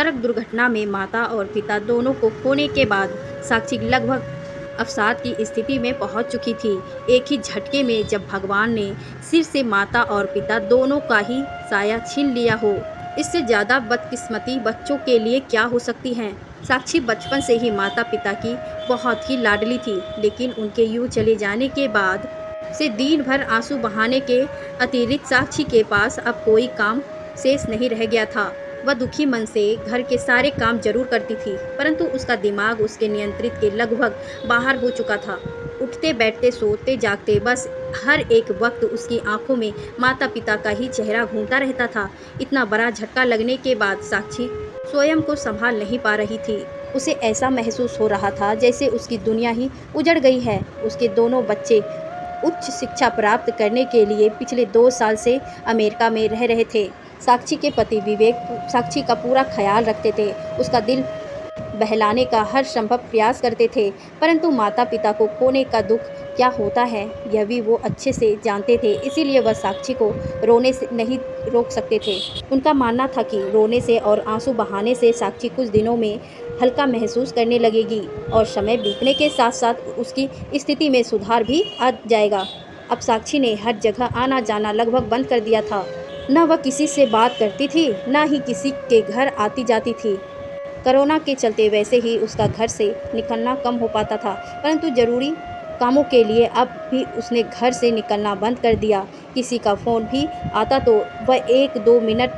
सड़क दुर्घटना में माता और पिता दोनों को खोने के बाद साक्षी लगभग अवसाद की स्थिति में पहुंच चुकी थी। एक ही झटके में जब भगवान ने सिर से माता और पिता दोनों का ही साया छीन लिया हो, इससे ज़्यादा बदकिस्मती बच्चों के लिए क्या हो सकती है। साक्षी बचपन से ही माता पिता की बहुत ही लाडली थी, लेकिन उनके यूँ चले जाने के बाद से दिन भर आंसू बहाने के अतिरिक्त साक्षी के पास अब कोई काम शेष नहीं रह गया था। वह दुखी मन से घर के सारे काम जरूर करती थी, परंतु उसका दिमाग उसके नियंत्रित के लगभग बाहर हो चुका था। उठते बैठते सोते जागते बस हर एक वक्त उसकी आंखों में माता पिता का ही चेहरा घूमता रहता था। इतना बड़ा झटका लगने के बाद साक्षी स्वयं को संभाल नहीं पा रही थी। उसे ऐसा महसूस हो रहा था जैसे उसकी दुनिया ही उजड़ गई है। उसके दोनों बच्चे उच्च शिक्षा प्राप्त करने के लिए पिछले 2 साल से अमेरिका में रह रहे थे। साक्षी के पति विवेक साक्षी का पूरा ख्याल रखते थे, उसका दिल बहलाने का हर संभव प्रयास करते थे, परंतु माता पिता को खोने का दुख क्या होता है यह भी वो अच्छे से जानते थे। इसीलिए वह साक्षी को रोने से नहीं रोक सकते थे। उनका मानना था कि रोने से और आंसू बहाने से साक्षी कुछ दिनों में हल्का महसूस करने लगेगी और समय बीतने के साथ साथ उसकी स्थिति में सुधार भी आ जाएगा। अब साक्षी ने हर जगह आना जाना लगभग बंद कर दिया था। न वह किसी से बात करती थी, न ही किसी के घर आती जाती थी। कोरोना के चलते वैसे ही उसका घर से निकलना कम हो पाता था, परंतु ज़रूरी कामों के लिए अब भी उसने घर से निकलना बंद कर दिया। किसी का फ़ोन भी आता तो वह 1-2 मिनट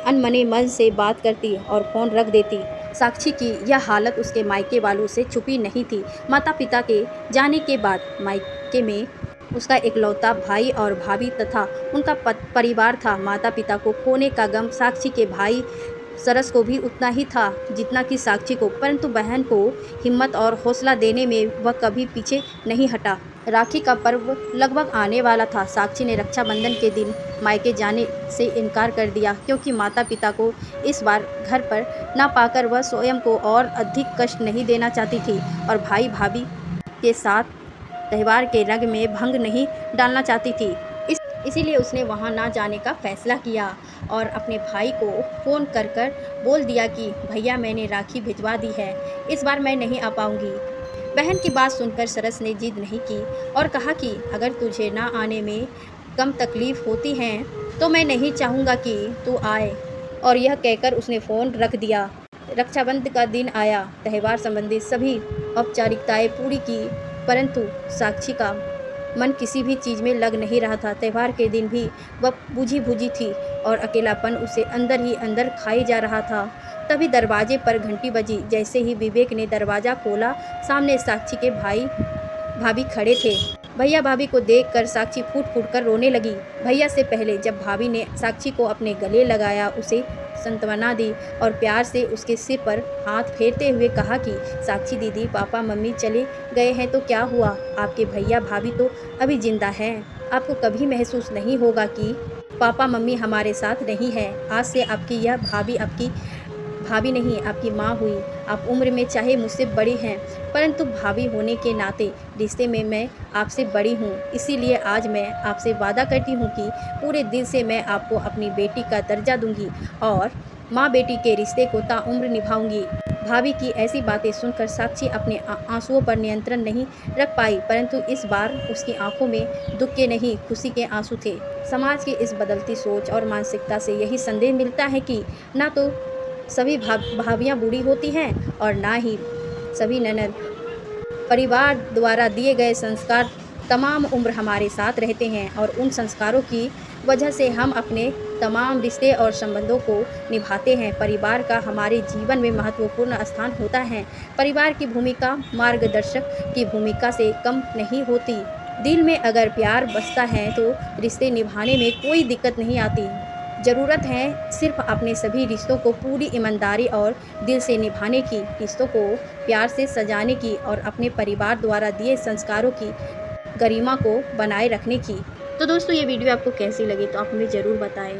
अनमने मन से बात करती और फ़ोन रख देती। साक्षी की यह हालत उसके मायके वालों से छुपी नहीं थी। माता पिता के जाने के बाद मायके में उसका इकलौता भाई और भाभी तथा उनका परिवार था। माता पिता को खोने का गम साक्षी के भाई सरस को भी उतना ही था जितना कि साक्षी को, परंतु बहन को हिम्मत और हौसला देने में वह कभी पीछे नहीं हटा। राखी का पर्व लगभग आने वाला था। साक्षी ने रक्षाबंधन के दिन मायके जाने से इनकार कर दिया, क्योंकि माता पिता को इस बार घर पर ना पाकर वह स्वयं को और अधिक कष्ट नहीं देना चाहती थी और भाई भाभी के साथ त्यौहार के रंग में भंग नहीं डालना चाहती थी। इसीलिए उसने वहां ना जाने का फैसला किया और अपने भाई को फ़ोन कर बोल दिया कि भैया मैंने राखी भिजवा दी है, इस बार मैं नहीं आ पाऊंगी। बहन की बात सुनकर सरस ने जिद नहीं की और कहा कि अगर तुझे ना आने में कम तकलीफ़ होती है तो मैं नहीं चाहूँगा कि तू आए, और यह कहकर उसने फ़ोन रख दिया। रक्षाबंधन का दिन आया। त्यौहार संबंधी सभी औपचारिकताएं पूरी की, परंतु साक्षी का मन किसी भी चीज़ में लग नहीं रहा था। त्यौहार के दिन भी वह बुझी थी और अकेलापन उसे अंदर ही अंदर खाई जा रहा था। तभी दरवाजे पर घंटी बजी। जैसे ही विवेक ने दरवाज़ा खोला, सामने साक्षी के भाई भाभी खड़े थे। भैया भाभी को देखकर साक्षी फूट कर रोने लगी। भैया से पहले जब भाभी ने साक्षी को अपने गले लगाया, उसे सांत्वना दी और प्यार से उसके सिर पर हाथ फेरते हुए कहा कि साक्षी दीदी, पापा मम्मी चले गए हैं तो क्या हुआ, आपके भैया भाभी तो अभी जिंदा हैं। आपको कभी महसूस नहीं होगा कि पापा मम्मी हमारे साथ नहीं है। आज से आपकी यह भाभी आपकी भाभी नहीं, आपकी माँ हुई। आप उम्र में चाहे मुझसे बड़ी हैं, परंतु भाभी होने के नाते रिश्ते में मैं आपसे बड़ी हूँ। इसीलिए आज मैं आपसे वादा करती हूँ कि पूरे दिल से मैं आपको अपनी बेटी का दर्जा दूंगी और माँ बेटी के रिश्ते को ताउम्र निभाऊंगी। भाभी की ऐसी बातें सुनकर साक्षी अपने आंसुओं पर नियंत्रण नहीं रख पाई, परंतु इस बार उसकी आंखों में दुख के नहीं खुशी के आंसू थे। समाज की इस बदलती सोच और मानसिकता से यही संदेश मिलता है कि ना तो सभी भाभियाँ बूढ़ी होती हैं और ना ही सभी ननद। परिवार द्वारा दिए गए संस्कार तमाम उम्र हमारे साथ रहते हैं और उन संस्कारों की वजह से हम अपने तमाम रिश्ते और संबंधों को निभाते हैं। परिवार का हमारे जीवन में महत्वपूर्ण स्थान होता है। परिवार की भूमिका मार्गदर्शक की भूमिका से कम नहीं होती। दिल में अगर प्यार बसता है तो रिश्ते निभाने में कोई दिक्कत नहीं आती। ज़रूरत है सिर्फ अपने सभी रिश्तों को पूरी ईमानदारी और दिल से निभाने की, रिश्तों को प्यार से सजाने की और अपने परिवार द्वारा दिए संस्कारों की गरिमा को बनाए रखने की। तो दोस्तों, ये वीडियो आपको कैसी लगी तो आप हमें ज़रूर बताएं।